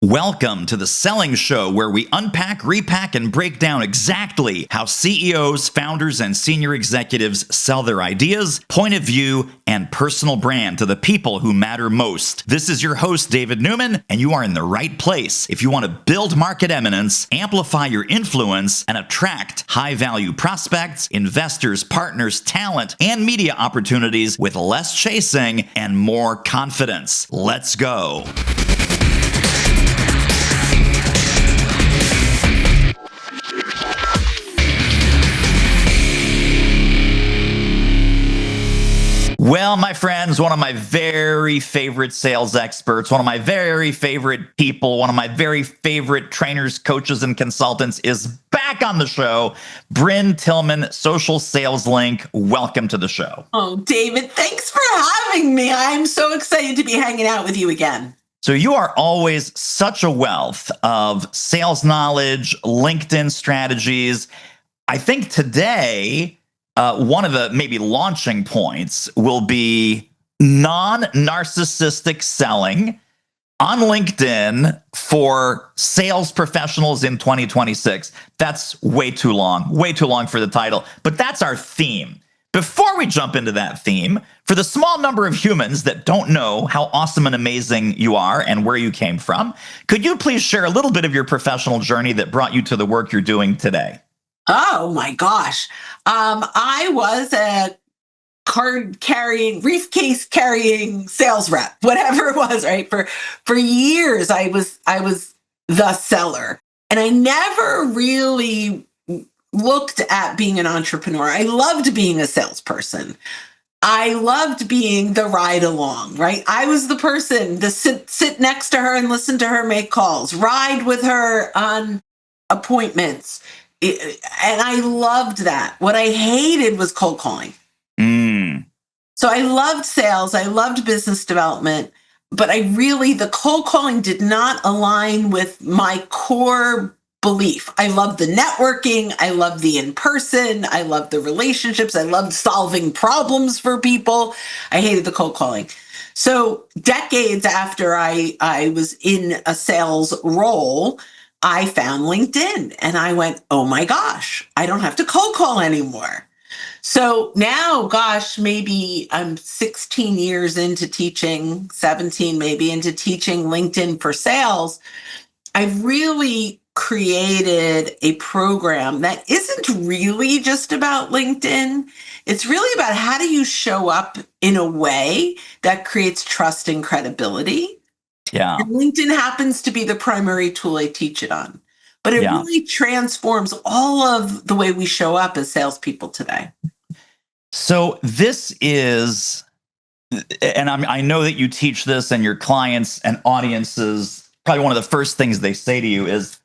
Welcome to the Selling Show, where we unpack, repack, and break down exactly how CEOs, founders, and senior executives sell their ideas, point of view, and personal brand to the people who matter most. This is your host, David Newman, and you are in the right place if you want to build market eminence, amplify your influence, and attract high-value prospects, investors, partners, talent, and media opportunities with less chasing and more confidence. Let's go. Well, my friends, one of my very favorite sales experts, one of my very favorite people, one of my very favorite trainers, coaches, and consultants is back on the show. Brynne Tillman, Social Sales Link. Welcome to the show. Oh, David, thanks for having me. I'm so excited to be hanging out with you again. So you are always such a wealth of sales knowledge, LinkedIn strategies. I think today, one of the maybe launching points will be non-narcissistic selling on LinkedIn for sales professionals in 2026. That's way too long for the title, but that's our theme. Before we jump into that theme, for the small number of humans that don't know how awesome and amazing you are and where you came from, could you please share a little bit of your professional journey that brought you to the work you're doing today? Oh my gosh. I was a briefcase carrying sales rep, whatever it was, right? For years, I was the seller. And I never really looked at being an entrepreneur. I loved being a salesperson. I loved being the ride along, right? I was the person to sit next to her and listen to her make calls, ride with her on appointments. And I loved that. What I hated was cold calling. So I loved sales. I loved business development, but the cold calling did not align with my core belief. I loved the networking. I loved the in-person. I loved the relationships. I loved solving problems for people. I hated the cold calling. So decades after I was in a sales role, I found LinkedIn and I went, oh my gosh, I don't have to cold call anymore. So now, gosh, maybe I'm 16 years into teaching, 17 maybe into teaching LinkedIn for sales. I've really created a program that isn't really just about LinkedIn. It's really about how do you show up in a way that creates trust and credibility. Yeah. And LinkedIn happens to be the primary tool I teach it on. But it really transforms all of the way we show up as salespeople today. So this is, and I know that you teach this and your clients and audiences, probably one of the first things they say to you is,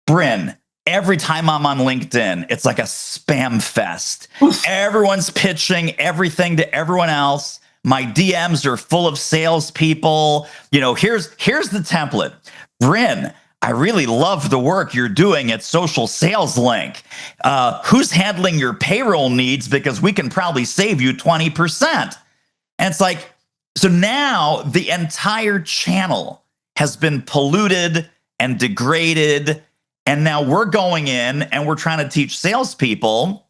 Brynne, every time I'm on LinkedIn, it's like a spam fest. Everyone's pitching everything to everyone else. My DMs are full of salespeople. You know, here's the template. Brynne, I really love the work you're doing at Social Sales Link. Who's handling your payroll needs? Because we can probably save you 20%. And it's like, so now the entire channel has been polluted and degraded. And now we're going in and we're trying to teach salespeople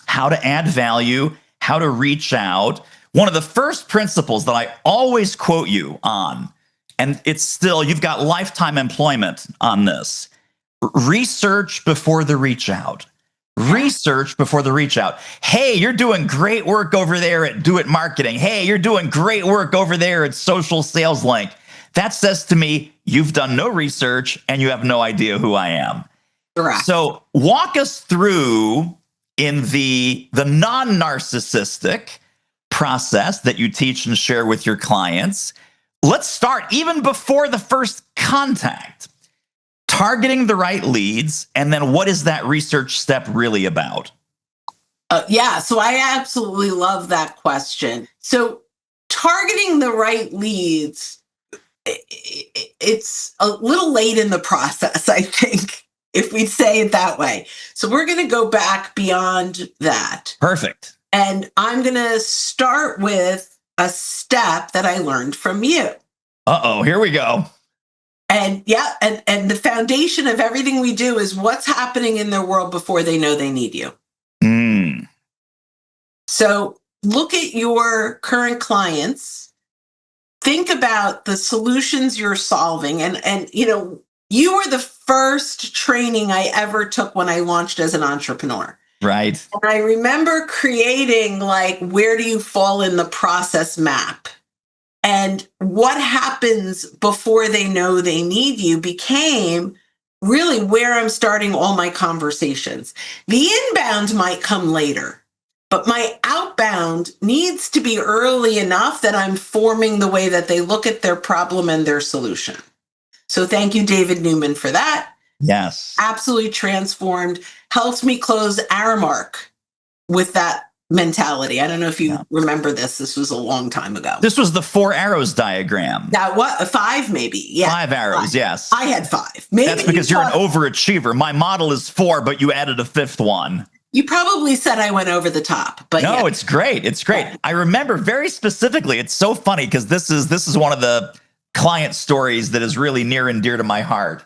how to add value, how to reach out. One of the first principles that I always quote you on, and it's still, you've got lifetime employment on this. Research before the reach out. Research before the reach out. Hey, you're doing great work over there at Do It Marketing. Hey, you're doing great work over there at Social Sales Link. That says to me, you've done no research and you have no idea who I am. Correct. So walk us through in the non-narcissistic process that you teach and share with your clients. Let's start even before the first contact, targeting the right leads. And then what is that research step really about? So I absolutely love that question. So targeting the right leads, it's a little late in the process, I think, if we say it that way. So we're going to go back beyond that. Perfect. And I'm going to start with a step that I learned from you. Uh-oh, here we go. And yeah, and the foundation of everything we do is what's happening in their world before they know they need you. Mm. So look at your current clients, think about the solutions you're solving. And you were the first training I ever took when I launched as an entrepreneur. Right. And I remember creating like, where do you fall in the process map? And what happens before they know they need you became really where I'm starting all my conversations. The inbound might come later, but my outbound needs to be early enough that I'm forming the way that they look at their problem and their solution. So thank you, David Newman, for that. Yes. Absolutely transformed, helped me close Aramark with that mentality. I don't know if you remember this. This was a long time ago. This was the 4 arrows diagram. That what? 5 maybe. Yeah. 5 arrows, 5. Yes. I had 5. Maybe that's because you're an overachiever. My model is 4, but you added a 5th one. You probably said I went over the top, but no, it's great. It's great. Yeah. I remember very specifically. It's so funny because this is one of the client stories that is really near and dear to my heart,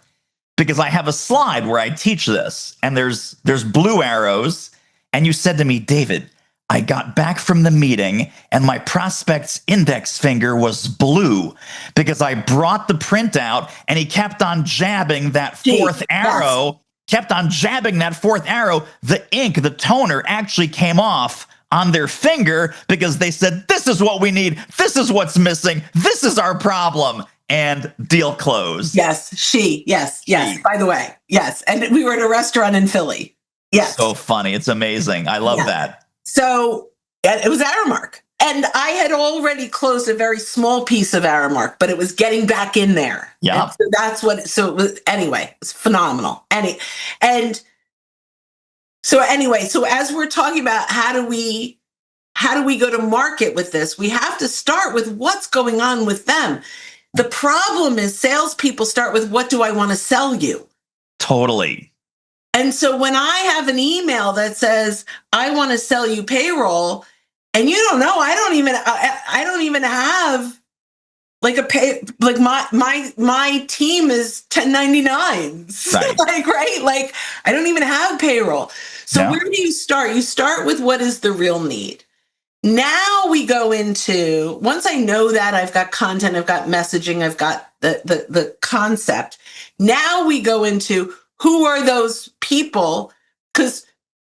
because I have a slide where I teach this, and there's blue arrows, and you said to me, David, I got back from the meeting and my prospect's index finger was blue because I brought the printout and he kept on jabbing that 4th arrow, kept on jabbing that 4th arrow. The ink, the toner actually came off on their finger because they said, this is what we need. This is what's missing. This is our problem. And deal closed. Yes, yes. By the way, yes. And we were at a restaurant in Philly. Yes. So funny. It's amazing. I love that. So it was Aramark. And I had already closed a very small piece of Aramark, but it was getting back in there. Yeah. So that's what, so it was, anyway, it's phenomenal. So as we're talking about how do we go to market with this, we have to start with what's going on with them. The problem is salespeople start with, what do I want to sell you? Totally. And so when I have an email that says, I want to sell you payroll, and you don't know, I don't even have like a pay, like my team is 1099s, right? Like I don't even have payroll. So where do you start? You start with what is the real need. Now we go into, once I know that I've got content, I've got messaging, I've got the concept. Now we go into, who are those people? Because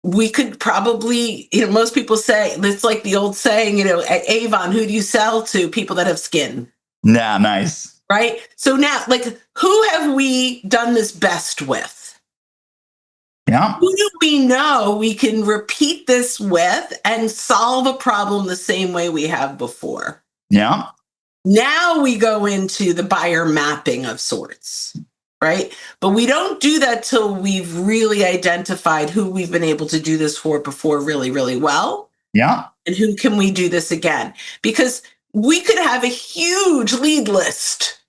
we could probably, most people say, it's like the old saying, at Avon, who do you sell to? People that have skin. Yeah, nice. Right? So now, like, who have we done this best with? Yeah. Who do we know we can repeat this with and solve a problem the same way we have before? Yeah. Now we go into the buyer mapping of sorts. Right? But we don't do that till we've really identified who we've been able to do this for before really, really well. Yeah. And who can we do this again? Because we could have a huge lead list.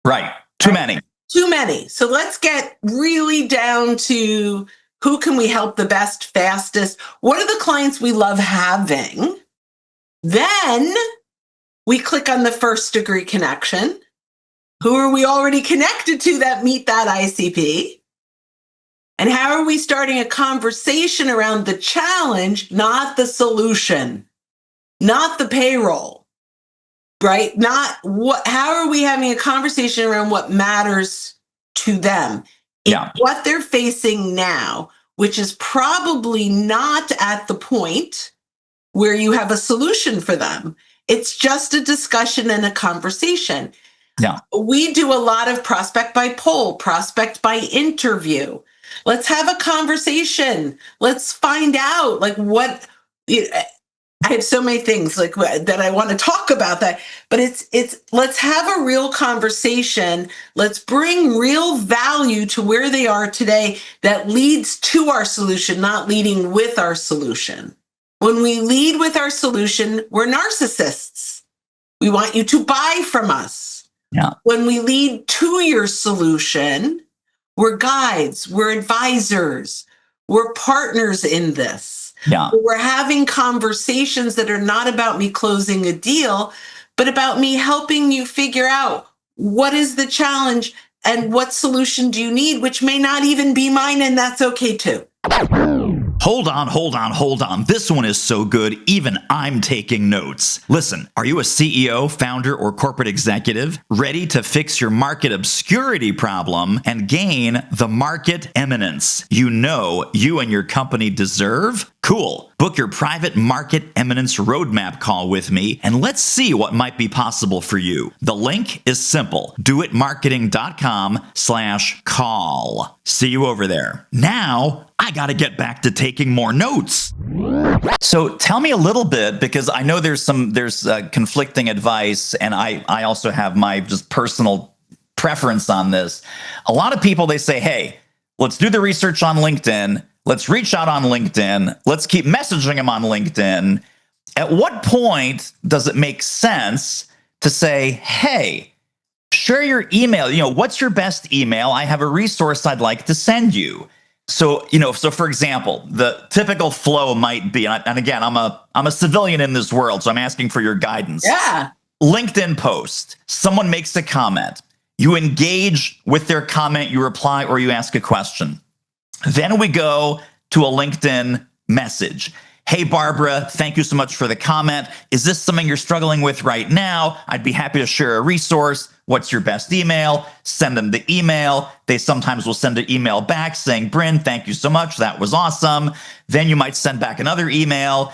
Right. Too many. Too many. So let's get really down to who can we help the best, fastest? What are the clients we love having? Then we click on the first degree connection. Who are we already connected to that meet that ICP? And how are we starting a conversation around the challenge, not the solution, not the payroll, right? Not what, how are we having a conversation around what matters to them? Yeah. What they're facing now, which is probably not at the point where you have a solution for them. It's just a discussion and a conversation. Yeah. We do a lot of prospect by poll, prospect by interview. Let's have a conversation. Let's find out like what, I have so many things like that I want to talk about that, but it's let's have a real conversation. Let's bring real value to where they are today that leads to our solution, not leading with our solution. When we lead with our solution, we're narcissists. We want you to buy from us. Yeah. When we lead to your solution, we're guides, we're advisors, we're partners in this. Yeah. We're having conversations that are not about me closing a deal, but about me helping you figure out what is the challenge and what solution do you need, which may not even be mine, and that's okay too. Hold on. This one is so good, even I'm taking notes. Listen, are you a CEO, founder, or corporate executive ready to fix your market obscurity problem and gain the market eminence you know you and your company deserve? Cool. Book your private Market Eminence Roadmap call with me, and let's see what might be possible for you. The link is simple. doitmarketing.com/call. See you over there. Now, I got to get back to taking more notes. So tell me a little bit, because I know there's conflicting advice, and I also have my just personal preference on this. A lot of people, they say, hey, let's do the research on LinkedIn. Let's reach out on LinkedIn. Let's keep messaging them on LinkedIn. At what point does it make sense to say, hey, share your email? What's your best email? I have a resource I'd like to send you. So, so for example, the typical flow might be, and again, I'm a civilian in this world, so I'm asking for your guidance. Yeah. LinkedIn post, someone makes a comment. You engage with their comment, you reply, or you ask a question. Then we go to a LinkedIn message. Hey, Barbara, thank you so much for the comment. Is this something you're struggling with right now? I'd be happy to share a resource. What's your best email? Send them the email. They sometimes will send an email back saying, Brynne, thank you so much. That was awesome. Then you might send back another email.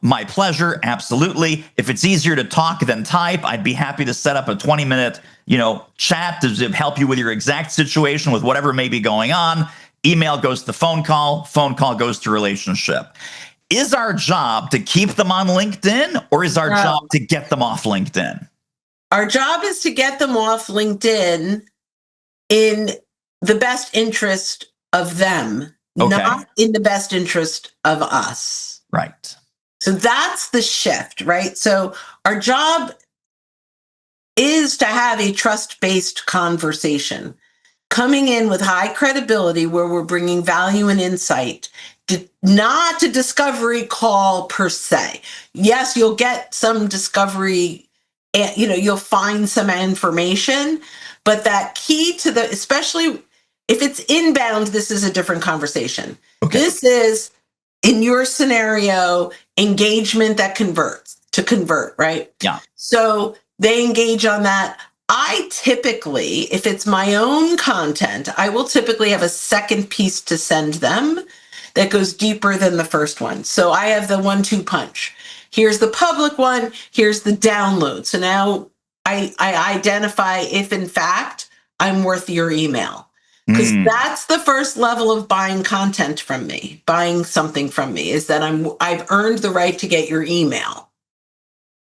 My pleasure. Absolutely. If it's easier to talk than type, I'd be happy to set up a 20-minute, chat to help you with your exact situation with whatever may be going on. Email goes to phone call goes to relationship. Is our job to keep them on LinkedIn, or is our job to get them off LinkedIn? Our job is to get them off LinkedIn in the best interest of them, not in the best interest of us. Right. So that's the shift, right? So our job is to have a trust-based conversation, coming in with high credibility where we're bringing value and insight, not a discovery call per se. Yes, you'll get some discovery, you'll find some information, but that key to especially if it's inbound, this is a different conversation. Okay. This is, in your scenario, engagement that convert, right? Yeah. So they engage on that. I typically, if it's my own content, I will typically have a second piece to send them that goes deeper than the first one. So I have the 1-2 punch. Here's the public one, here's the download. So now I identify if in fact I'm worth your email. Because that's the first level of buying content from me, buying something from me, is that I've earned the right to get your email.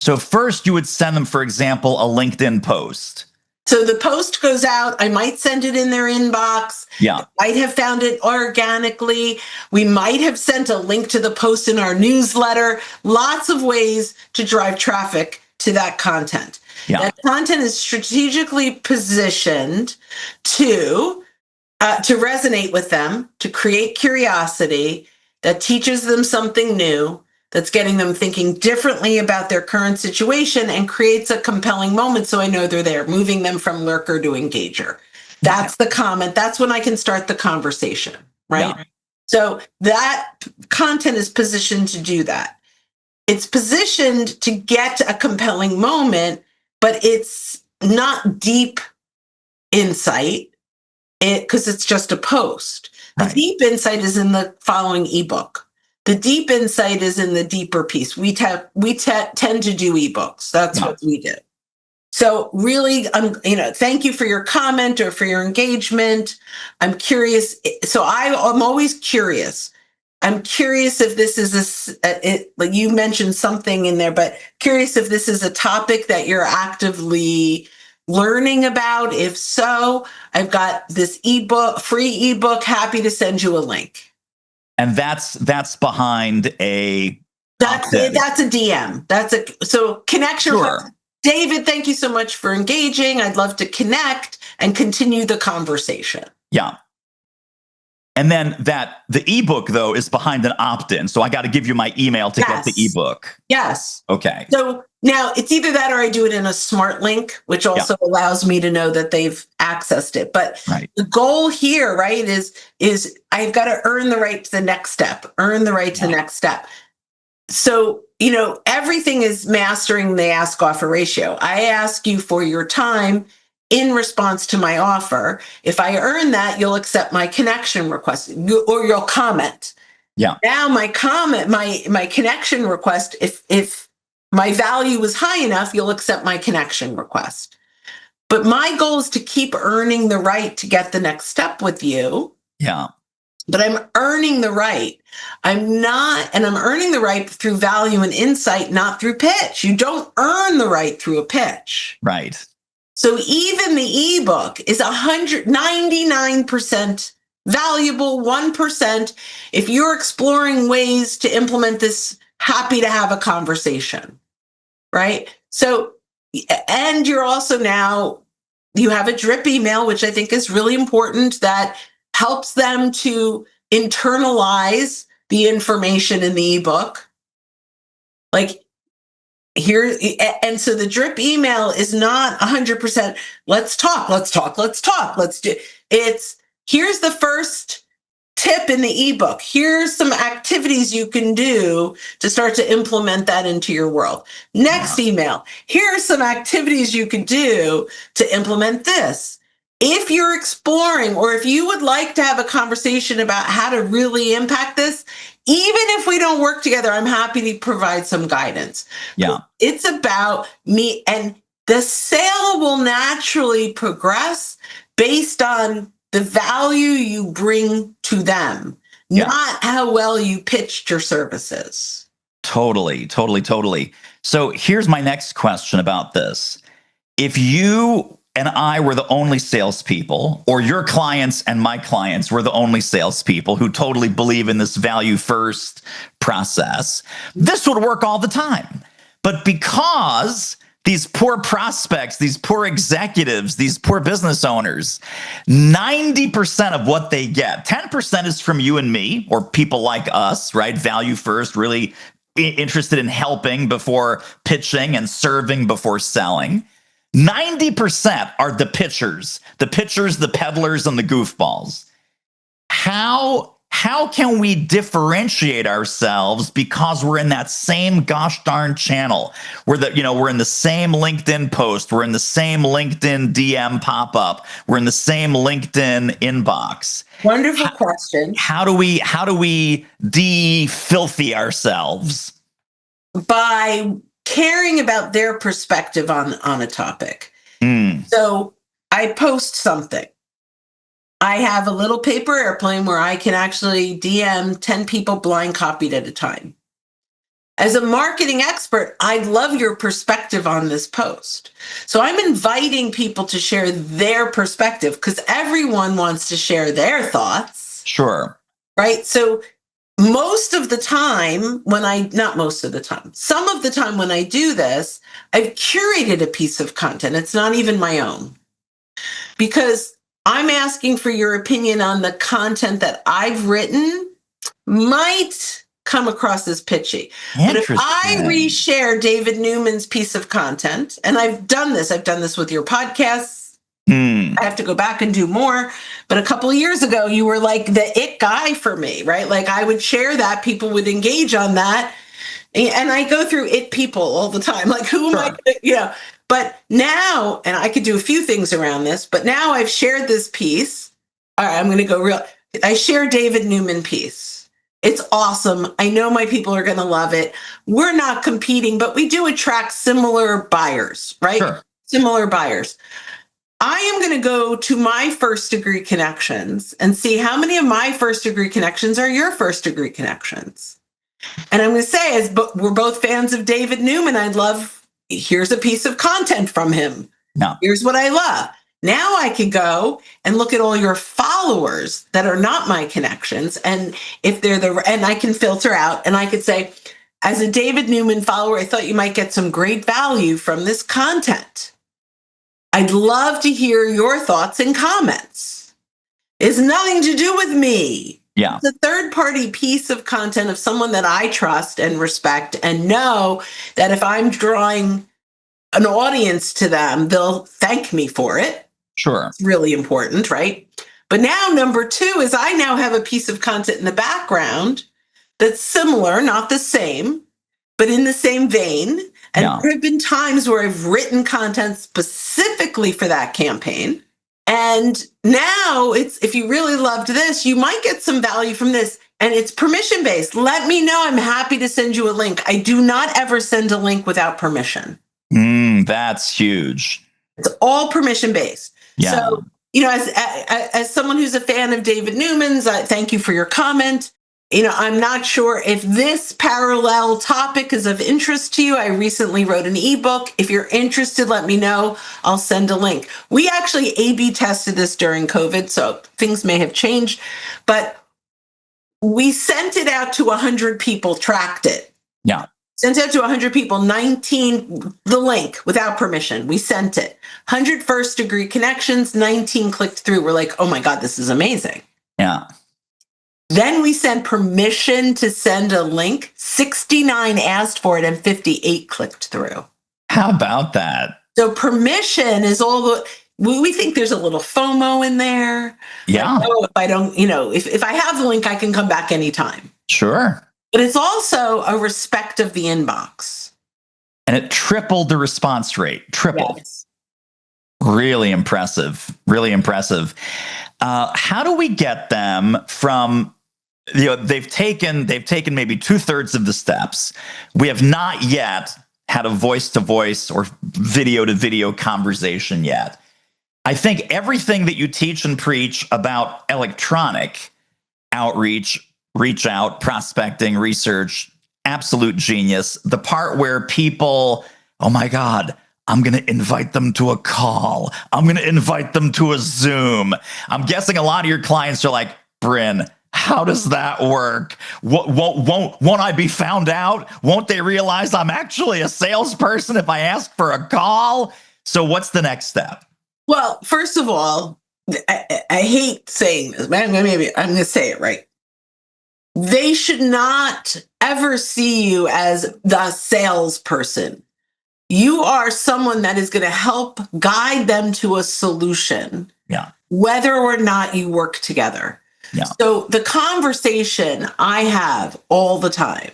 So first you would send them, for example, a LinkedIn post. So the post goes out. I might send it in their inbox. Yeah. I might have found it organically. We might have sent a link to the post in our newsletter. Lots of ways to drive traffic to that content. Yeah. That content is strategically positioned to resonate with them, to create curiosity, that teaches them something new, that's getting them thinking differently about their current situation and creates a compelling moment so I know they're there, moving them from lurker to engager. That's the comment. That's when I can start the conversation, right? Yeah. So that content is positioned to do that. It's positioned to get a compelling moment, but it's not deep insight because it's just a post. The deep insight is in the following ebook. The deep insight is in the deeper piece. We tend to do ebooks. That's what we do. So really, thank you for your comment or for your engagement. I'm curious. So I'm always curious. I'm curious if this is like you mentioned something in there, but curious if this is a topic that you're actively learning about. If so, I've got this free ebook, happy to send you a link. And that's behind a that's a DM. So connection. Sure. David, thank you so much for engaging. I'd love to connect and continue the conversation. Yeah. And then the ebook, though, is behind an opt-in. So I got to give you my email to get the ebook. Yes. Okay. So now it's either that or I do it in a smart link, which also allows me to know that they've accessed it. But the goal here, right, is I've got to earn the right to the next step, earn the right to the next step. So, everything is mastering the ask offer ratio. I ask you for your time in response to my offer. If I earn that, you'll accept my connection request or you'll comment. Yeah. Now my comment, my connection request, if my value is high enough, you'll accept my connection request. But my goal is to keep earning the right to get the next step with you. Yeah. But I'm earning the right. I'm earning the right through value and insight, not through pitch. You don't earn the right through a pitch. Right. So even the ebook is 199% valuable, 1%. If you're exploring ways to implement this, happy to have a conversation, right? So, and you're also now, you have a drip email, which I think is really important, that helps them to internalize the information in the ebook. Like here, and so the drip email is not 100%. Let's talk. Let's do it's here's the first tip in the ebook. Here's some activities you can do to start to implement that into your world. Next email, here are some activities you can do to implement this. If you're exploring, or if you would like to have a conversation about how to really impact this, even if we don't work together, I'm happy to provide some guidance. Yeah. It's about me, and the sale will naturally progress based on the value you bring to them, not how well you pitched your services. Totally. So here's my next question about this. If you and I were the only salespeople, or your clients and my clients were the only salespeople who totally believe in this value first process, this would work all the time. But because these poor prospects, these poor executives, these poor business owners, 90% of what they get, 10% is from you and me, or people like us, right? Value first, really interested in helping before pitching and serving before selling. 90% are the pitchers, the peddlers, and the goofballs. How can we differentiate ourselves because we're in that same gosh darn channel? We're in the same LinkedIn post, we're in the same LinkedIn DM pop-up, we're in the same LinkedIn inbox. Wonderful question. How do we de-filthy ourselves? By caring about their perspective on a topic. So I post something. I have a little paper airplane where I can actually DM 10 people blind copied at a time. As a marketing expert, I'd love your perspective on this post. So I'm inviting people to share their perspective because everyone wants to share their thoughts. Sure. Right? So most of the time some of the time when I do this, I've curated a piece of content. It's not even my own, because I'm asking for your opinion on the content that I've written might come across as pitchy. But if I reshare David Newman's piece of content, and I've done this with your podcasts, I have to go back and do more. But a couple of years ago, you were like the it guy for me, right? Like I would share that, people would engage on that. And I go through it people all the time. Like who am I, but now, and I could do a few things around this, but now I've shared this piece. All right, I'm going to go real. I share David Newman piece. It's awesome. I know my people are going to love it. We're not competing, but we do attract similar buyers, right? Sure. Similar buyers. I am going to go to my first degree connections and see how many of my first degree connections are your first degree connections. And I'm going to say, as we're both fans of David Newman, here's a piece of content from him. No. Here's what I love. Now I can go and look at all your followers that are not my connections. And if they're and I can filter out, and I could say, as a David Newman follower, I thought you might get some great value from this content. I'd love to hear your thoughts and comments. It's nothing to do with me. Yeah. It's a third-party piece of content of someone that I trust and respect and know that if I'm drawing an audience to them, they'll thank me for it. Sure. It's really important, right? But now number two is I now have a piece of content in the background that's similar, not the same, but in the same vein. And there have been times where I've written content specifically for that campaign. And now it's, if you really loved this, you might get some value from this. And it's permission based. Let me know. I'm happy to send you a link. I do not ever send a link without permission. That's huge. It's all permission based. Yeah. So, as someone who's a fan of David Newman's, thank you for your comment. I'm not sure if this parallel topic is of interest to you. I recently wrote an ebook. If you're interested, let me know. I'll send a link. We actually A/B tested this during COVID, so things may have changed, but we sent it out to 100 people, tracked it. Yeah. Sent it out to 100 people, 19, the link without permission. We sent it. 100 first degree connections, 19 clicked through. We're like, oh my God, this is amazing. Yeah. Then we sent permission to send a link. 69 asked for it and 58 clicked through. How about that? So permission is all we think there's a little FOMO in there. Yeah. Like, oh, if I don't, if I have the link, I can come back anytime. Sure. But it's also a respect of the inbox. And it tripled the response rate. Tripled. Yes. Really impressive. Really impressive. How do we get them from, they've taken maybe 2/3 of the steps. We have not yet had a voice-to-voice or video-to-video conversation yet. I think everything that you teach and preach about electronic outreach, reach out, prospecting, research, absolute genius. The part where people, oh my God, I'm going to invite them to a call. I'm going to invite them to a Zoom. I'm guessing a lot of your clients are like, Brynne, how does that work? Won't I be found out? Won't they realize I'm actually a salesperson if I ask for a call? So what's the next step? Well, first of all, I hate saying this, but I'm going to say it right. They should not ever see you as the salesperson. You are someone that is going to help guide them to a solution, whether or not you work together. Yeah. So the conversation I have all the time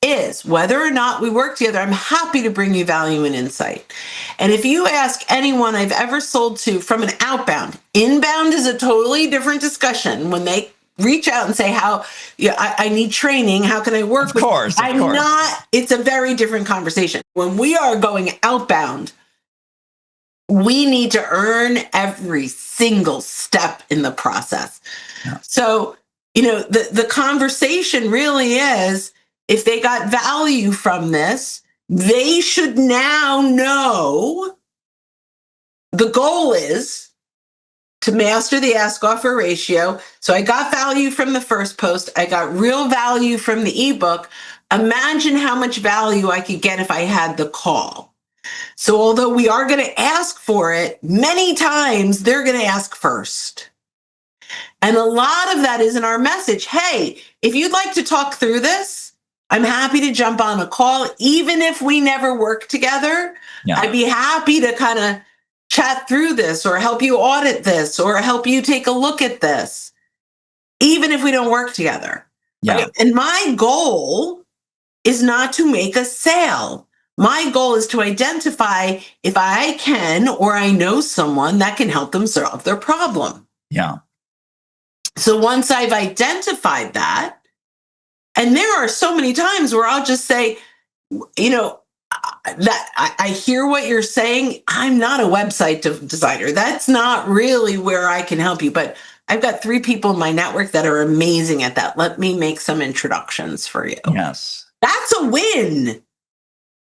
is whether or not we work together, I'm happy to bring you value and insight. And if you ask anyone I've ever sold to from an outbound, inbound is a totally different discussion. When they reach out and say, I need training, how can I work with you? Of course. It's a very different conversation. When we are going outbound, we need to earn every single step in the process. Yeah. So, the conversation really is, if they got value from this, they should now know the goal is to master the ask offer ratio. So I got value from the first post. I got real value from the ebook. Imagine how much value I could get if I had the call. So although we are going to ask for it, many times they're going to ask first. And a lot of that is in our message. Hey, if you'd like to talk through this, I'm happy to jump on a call. Even if we never work together, I'd be happy to kind of chat through this or help you audit this or help you take a look at this, even if we don't work together. Yeah. Right? And my goal is not to make a sale. My goal is to identify if I can or I know someone that can help them solve their problem. Yeah. So once I've identified that, and there are so many times where I'll just say, that I hear what you're saying. I'm not a website designer. That's not really where I can help you. But I've got 3 people in my network that are amazing at that. Let me make some introductions for you. Yes. That's a win.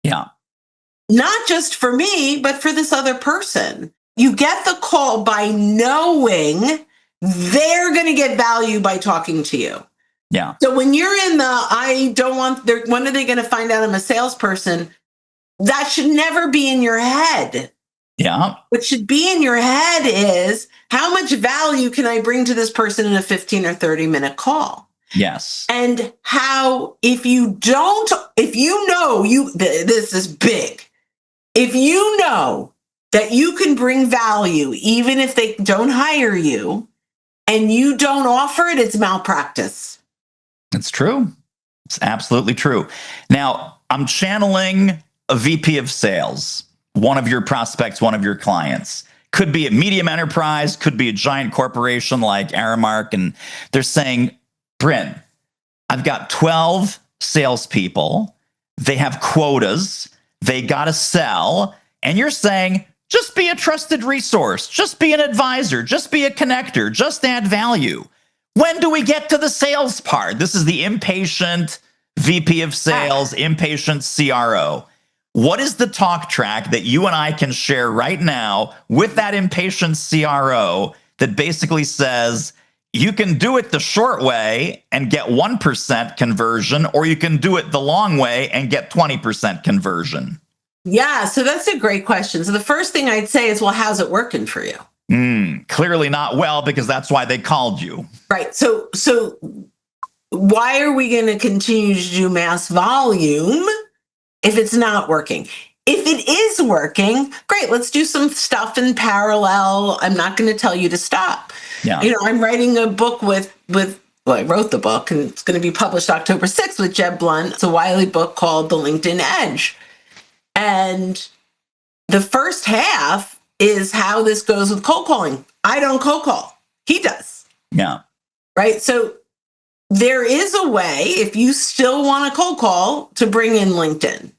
Yeah. Not just for me, but for this other person. You get the call by knowing they're going to get value by talking to you. Yeah. So when you're in when are they going to find out I'm a salesperson? That should never be in your head. Yeah. What should be in your head is How much value can I bring to this person in a 15 or 30-minute call? Yes. And how, if you know, this is big. If you know that you can bring value, even if they don't hire you, and you don't offer it, it's malpractice. It's true. It's absolutely true. Now, I'm channeling a VP of sales, one of your prospects, one of your clients. Could be a medium enterprise, could be a giant corporation like Aramark, and they're saying, Brynne, I've got 12 salespeople. They have quotas. They got to sell. And you're saying, just be a trusted resource. Just be an advisor. Just be a connector. Just add value. When do we get to the sales part? This is the impatient VP of sales, impatient CRO. What is the talk track that you and I can share right now with that impatient CRO that basically says, you can do it the short way and get 1% conversion, or you can do it the long way and get 20% conversion? Yeah, so that's a great question. So the first thing I'd say is, well, how's it working for you? Clearly not well, because that's why they called you. Right. So why are we going to continue to do mass volume if it's not working? If it is working, great, let's do some stuff in parallel. I'm not going to tell you to stop. Yeah. I'm writing a book I wrote the book, and it's going to be published October 6th with Jeb Blunt. It's a Wiley book called The LinkedIn Edge. And the first half is how this goes with cold calling. I don't cold call. He does. Yeah. Right? So there is a way, if you still want a cold call, to bring in LinkedIn.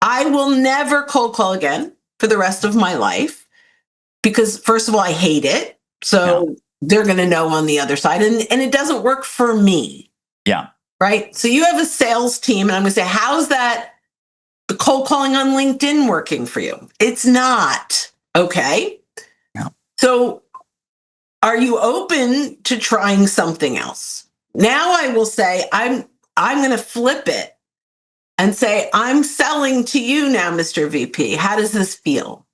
I will never cold call again for the rest of my life because, first of all, I hate it. So they're going to know on the other side. And it doesn't work for me. Yeah. Right? So you have a sales team, and I'm going to say, how's that cold calling on LinkedIn working for you? It's not. Okay. Yeah. So are you open to trying something else? Now I will say, I'm going to flip it and say, I'm selling to you now, Mr. VP. How does this feel?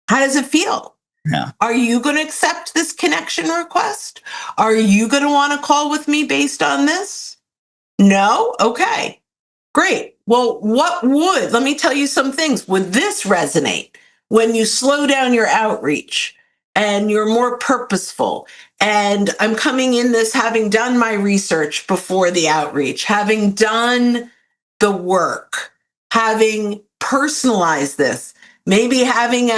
How does it feel? Yeah. Are you going to accept this connection request? Are you going to want to call with me based on this? No? Okay, great. Well, let me tell you some things. Would this resonate when you slow down your outreach and you're more purposeful? And I'm coming in this having done my research before the outreach, having done the work, having personalized this, maybe having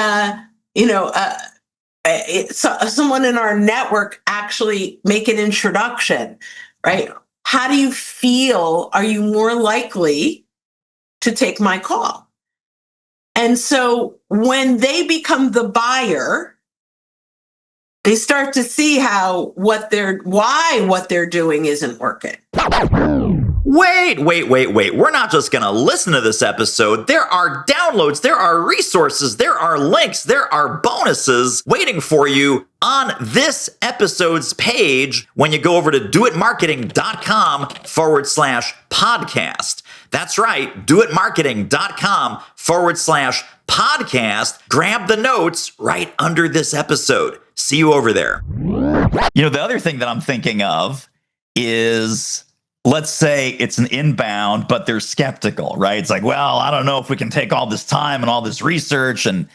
someone in our network actually make an introduction, right? How do you feel? Are you more likely to take my call? And so when they become the buyer, they start to see why what they're doing isn't working. Wait. We're not just going to listen to this episode. There are downloads, there are resources, there are links, there are bonuses waiting for you on this episode's page when you go over to doitmarketing.com/podcast. That's right, doitmarketing.com/podcast. Grab the notes right under this episode. See you over there. The other thing that I'm thinking of is, let's say it's an inbound, but they're skeptical, right? It's like, well, I don't know if we can take all this time and all this research. And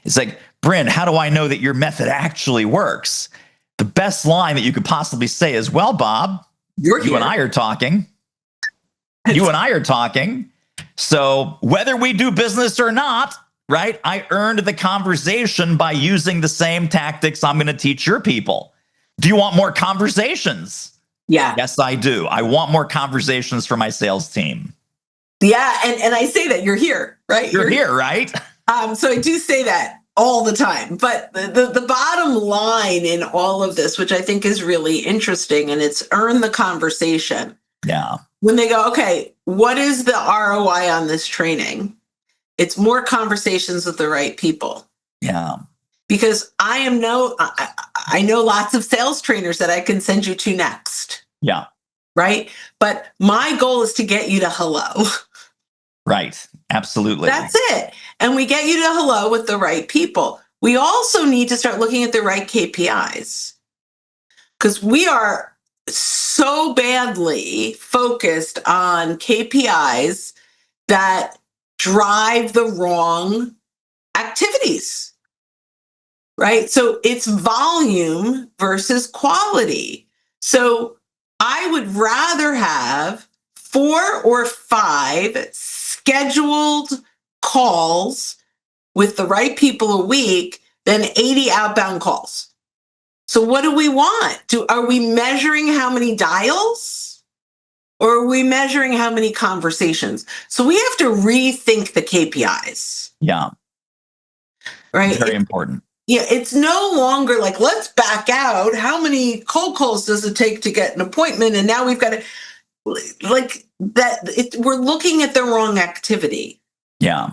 it's like, Brynne, how do I know that your method actually works? The best line that you could possibly say is, well, Bob, you and I are talking. You and I are talking. So whether we do business or not, right, I earned the conversation by using the same tactics I'm going to teach your people. Do you want more conversations? Yeah. Yes, I do. I want more conversations for my sales team. Yeah. And I say that you're here, right? You're here, right? So I do say that all the time. But the bottom line in all of this, which I think is really interesting, and it's earn the conversation. Yeah. When they go, okay, what is the ROI on this training? It's more conversations with the right people. Yeah. Because I know lots of sales trainers that I can send you to next. Yeah. Right. But my goal is to get you to hello. Right. Absolutely. That's it. And we get you to hello with the right people. we also need to start looking at the right KPIs, because we are so badly focused on KPIs that drive the wrong activities, right? So it's volume versus quality. So I would rather have 4 or 5 scheduled calls with the right people a week than 80 outbound calls. So what do we want? Are we measuring how many dials, or are we measuring how many conversations? So we have to rethink the KPIs. Yeah. Right. Very important. Yeah. It's no longer like, let's back out. How many cold calls does it take to get an appointment? And now we've got to, like that. We're looking at the wrong activity. Yeah.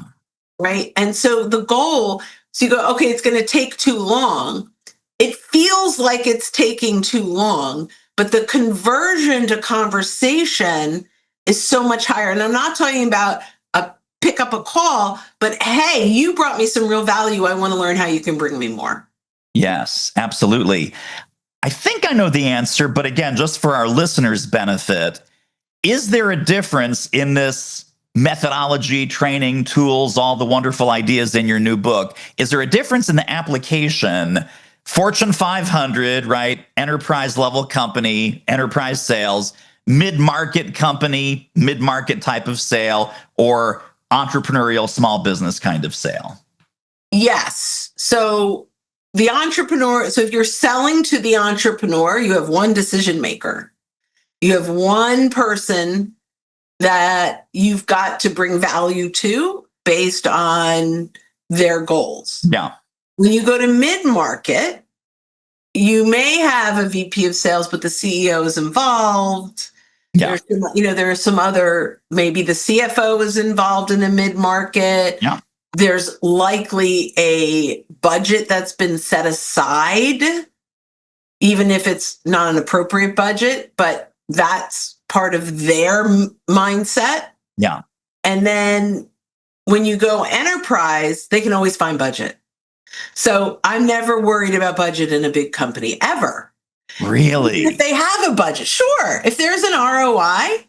Right. And so the goal, so you go, okay, it's going to take too long. It feels like it's taking too long, but the conversion to conversation is so much higher. And I'm not talking about pick up a call, but hey, you brought me some real value. I want to learn how you can bring me more. Yes, absolutely. I think I know the answer, but again, just for our listeners' benefit, is there a difference in this methodology, training, tools, all the wonderful ideas in your new book? Is there a difference in the application? Fortune 500, right? Enterprise level company, enterprise sales, mid-market company, mid-market type of sale, or entrepreneurial small business kind of sale? Yes. So the entrepreneur, so if you're selling to the entrepreneur, you have one decision maker. You have one person that you've got to bring value to based on their goals. Yeah. When you go to mid-market, you may have a VP of sales, but the CEO is involved. Yeah. There are some other, maybe the CFO is involved in a mid-market. Yeah. There's likely a budget that's been set aside, even if it's not an appropriate budget, but that's part of their mindset. Yeah. And then when you go enterprise, they can always find budget. So I'm never worried about budget in a big company, ever. Really? If they have a budget, sure. If there's an ROI,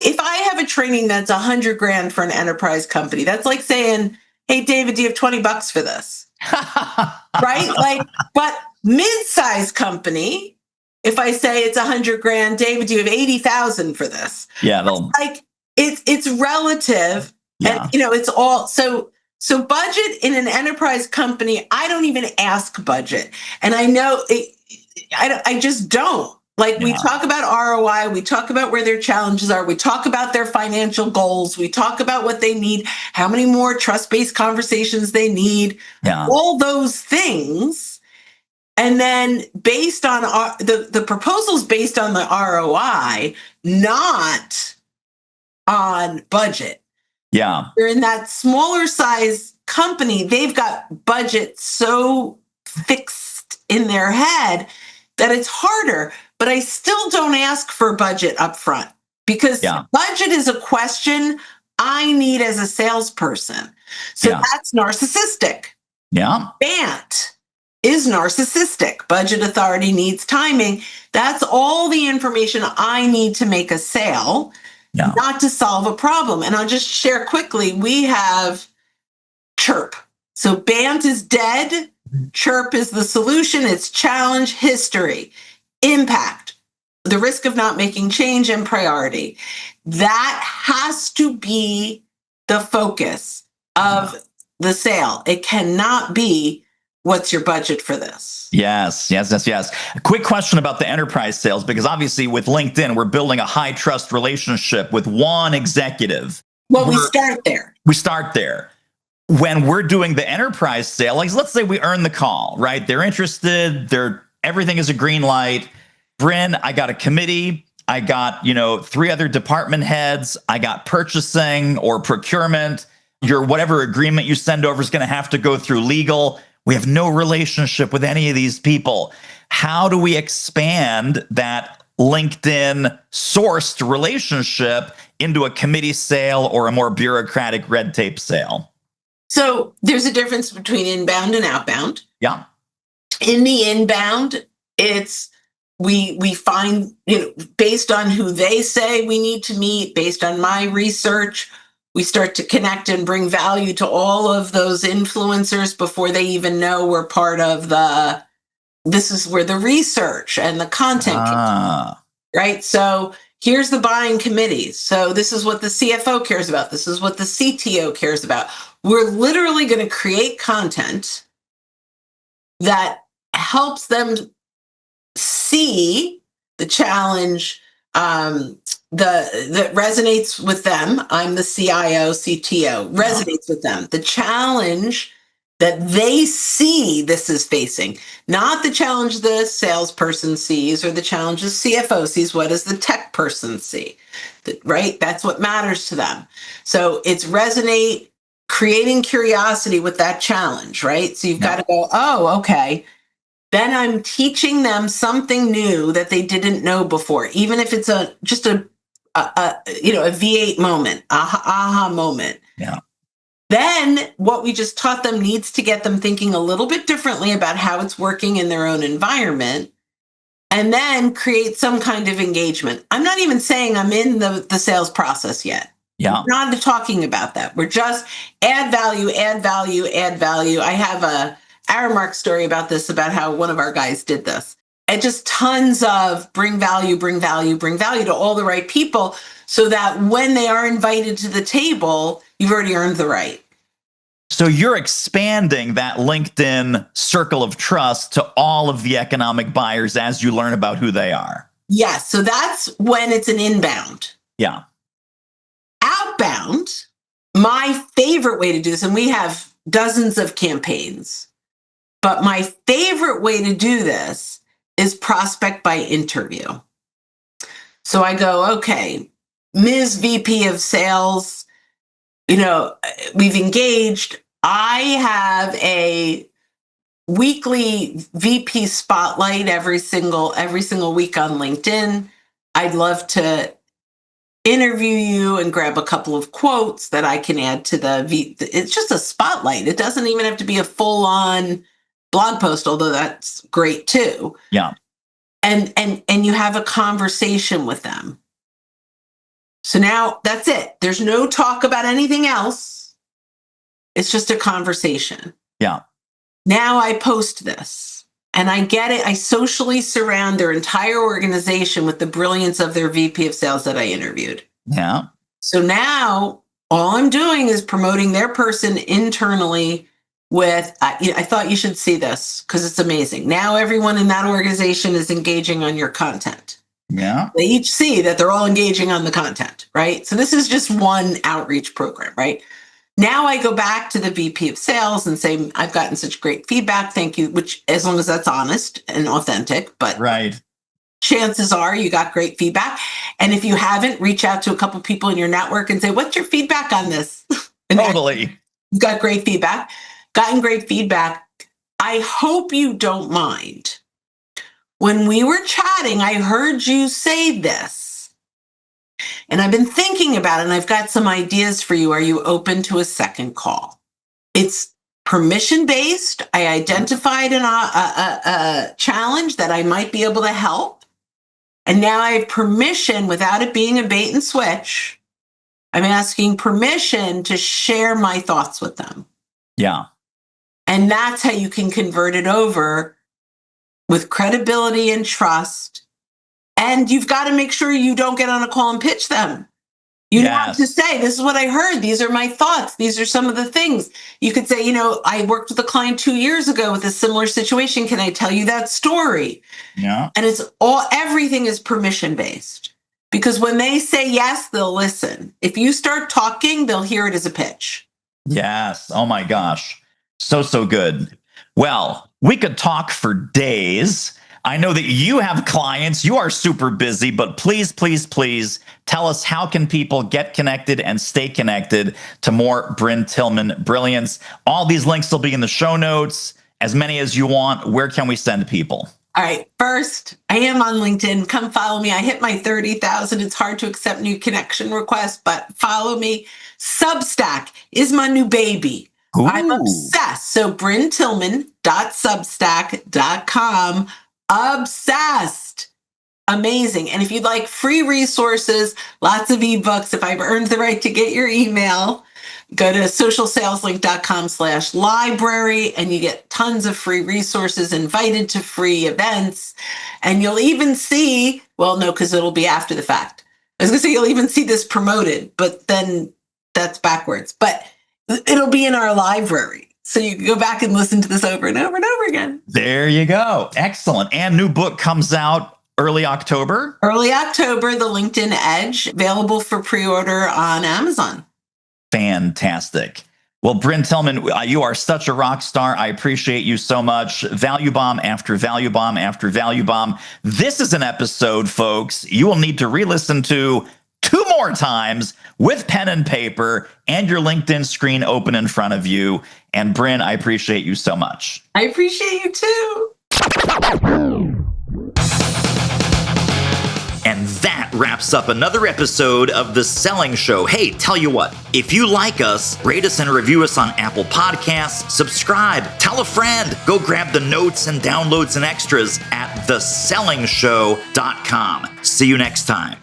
if I have a training that's $100,000 for an enterprise company, that's like saying, hey, David, do you have $20 for this? Right? Like, but mid-sized company, if I say it's $100,000, David, do you have 80,000 for this? Yeah. Like it's relative. Yeah. And it's all so budget in an enterprise company, I don't even ask budget. And I know I just don't. Like, we talk about ROI, we talk about where their challenges are, we talk about their financial goals, we talk about what they need, how many more trust-based conversations they need, all those things. And then based on the proposals based on the ROI, not on budget. Yeah. They're in that smaller size company, they've got budget so fixed in their head that it's harder. But I still don't ask for budget up front, because budget is a question I need as a salesperson. So that's narcissistic. Yeah. BANT is narcissistic. Budget authority needs timing. That's all the information I need to make a sale, not to solve a problem. And I'll just share quickly, we have CHIRP. So BANT is dead. CHIRP is the solution. It's challenge, history, impact, the risk of not making change, and priority. That has to be the focus of the sale. It cannot be, what's your budget for this? Yes. A quick question about the enterprise sales, because obviously with LinkedIn, we're building a high trust relationship with one executive. Well, we start there. When we're doing the enterprise sale, like let's say we earn the call, right? They're interested. Everything is a green light. Brynne, I got a committee. I got, 3 other department heads. I got purchasing or procurement. Your whatever agreement you send over is going to have to go through legal. We have no relationship with any of these people. How do we expand that LinkedIn sourced relationship into a committee sale or a more bureaucratic red tape sale? So there's a difference between inbound and outbound. Yeah. In the inbound, it's we find, based on who they say we need to meet, based on my research, we start to connect and bring value to all of those influencers before they even know we're part of this is where the research and the content right? So here's the buying committees. So this is what the CFO cares about. This is what the CTO cares about. We're literally going to create content that helps them see the challenge that resonates with them. I'm the CIO, CTO, resonates with them. The challenge that they see this is facing, not the challenge the salesperson sees or the challenge the CFO sees. What does the tech person see? Right? That's what matters to them. So it's resonate, creating curiosity with that challenge, right? So you've got to go, oh, okay. Then I'm teaching them something new that they didn't know before, even if it's just a V8 moment, aha moment. Yeah. Then what we just taught them needs to get them thinking a little bit differently about how it's working in their own environment, and then create some kind of engagement. I'm not even saying I'm in the sales process yet. Yeah. We're not talking about that. We're just add value, add value, add value. I have a Aramark story about this, about how one of our guys did this. And just tons of bring value, bring value, bring value to all the right people, so that when they are invited to the table, you've already earned the right. So you're expanding that LinkedIn circle of trust to all of the economic buyers as you learn about who they are. Yes. So that's when it's an inbound. Yeah. Outbound, my favorite way to do this, and we have dozens of campaigns, but my favorite way to do this is prospect by interview. So I go, okay, Ms. VP of Sales, we've engaged. I have a weekly VP spotlight every single week on LinkedIn. I'd love to interview you and grab a couple of quotes that I can add to it's just a spotlight. It doesn't even have to be a full-on blog post, although that's great too. Yeah. And you have a conversation with them. So now that's it. There's no talk about anything else. It's just a conversation. Yeah. Now I post this and I get it. I socially surround their entire organization with the brilliance of their VP of Sales that I interviewed. Yeah. So now all I'm doing is promoting their person internally with, I thought you should see this because it's amazing. Now everyone in that organization is engaging on your content. Yeah. They each see that they're all engaging on the content, right? So this is just one outreach program, right? Now I go back to the VP of Sales and say, I've gotten such great feedback. Thank you. Which, as long as that's honest and authentic, but right. Chances are you got great feedback. And if you haven't, reach out to a couple people in your network and say, what's your feedback on this? Totally. You've got great feedback, gotten great feedback. I hope you don't mind. When we were chatting, I heard you say this, and I've been thinking about it, and I've got some ideas for you. Are you open to a second call? It's permission-based. I identified a challenge that I might be able to help, and now I have permission, without it being a bait and switch. I'm asking permission to share my thoughts with them. Yeah. And that's how you can convert it over with credibility and trust. And you've got to make sure you don't get on a call and pitch them. You have to say, this is what I heard. These are my thoughts. These are some of the things. You could say, I worked with a client 2 years ago with a similar situation. Can I tell you that story? Yeah. And everything is permission based, because when they say yes, they'll listen. If you start talking, they'll hear it as a pitch. Yes. Oh my gosh. So good. Well, we could talk for days. I know that you have clients. You are super busy, but please tell us, how can people get connected and stay connected to more Brynne Tillman brilliance? All these links will be in the show notes, as many as you want. Where can we send people? All right. First, I am on LinkedIn. Come follow me. I hit my 30,000. It's hard to accept new connection requests, but follow me. Substack is my new baby. I'm Ooh. obsessed. So brynnetillman.substack.com. Obsessed. Amazing. And if you'd like free resources, lots of ebooks, if I've earned the right to get your email, go to socialsaleslink.com/library and you get tons of free resources, invited to free events. And you'll even see, well, no, because it'll be after the fact. I was going to say you'll even see this promoted, but then that's backwards. But it'll be in our library. So you can go back and listen to this over and over and over again. There you go. Excellent. And new book comes out early October. Early October, The LinkedIn Edge, available for pre-order on Amazon. Fantastic. Well, Brynne Tillman, you are such a rock star. I appreciate you so much. Value bomb after value bomb after value bomb. This is an episode, folks, you will need to re-listen to 2 more times with pen and paper and your LinkedIn screen open in front of you. And Brynne, I appreciate you so much. I appreciate you too. And that wraps up another episode of The Selling Show. Hey, tell you what, if you like us, rate us and review us on Apple Podcasts, subscribe, tell a friend, go grab the notes and downloads and extras at thesellingshow.com. See you next time.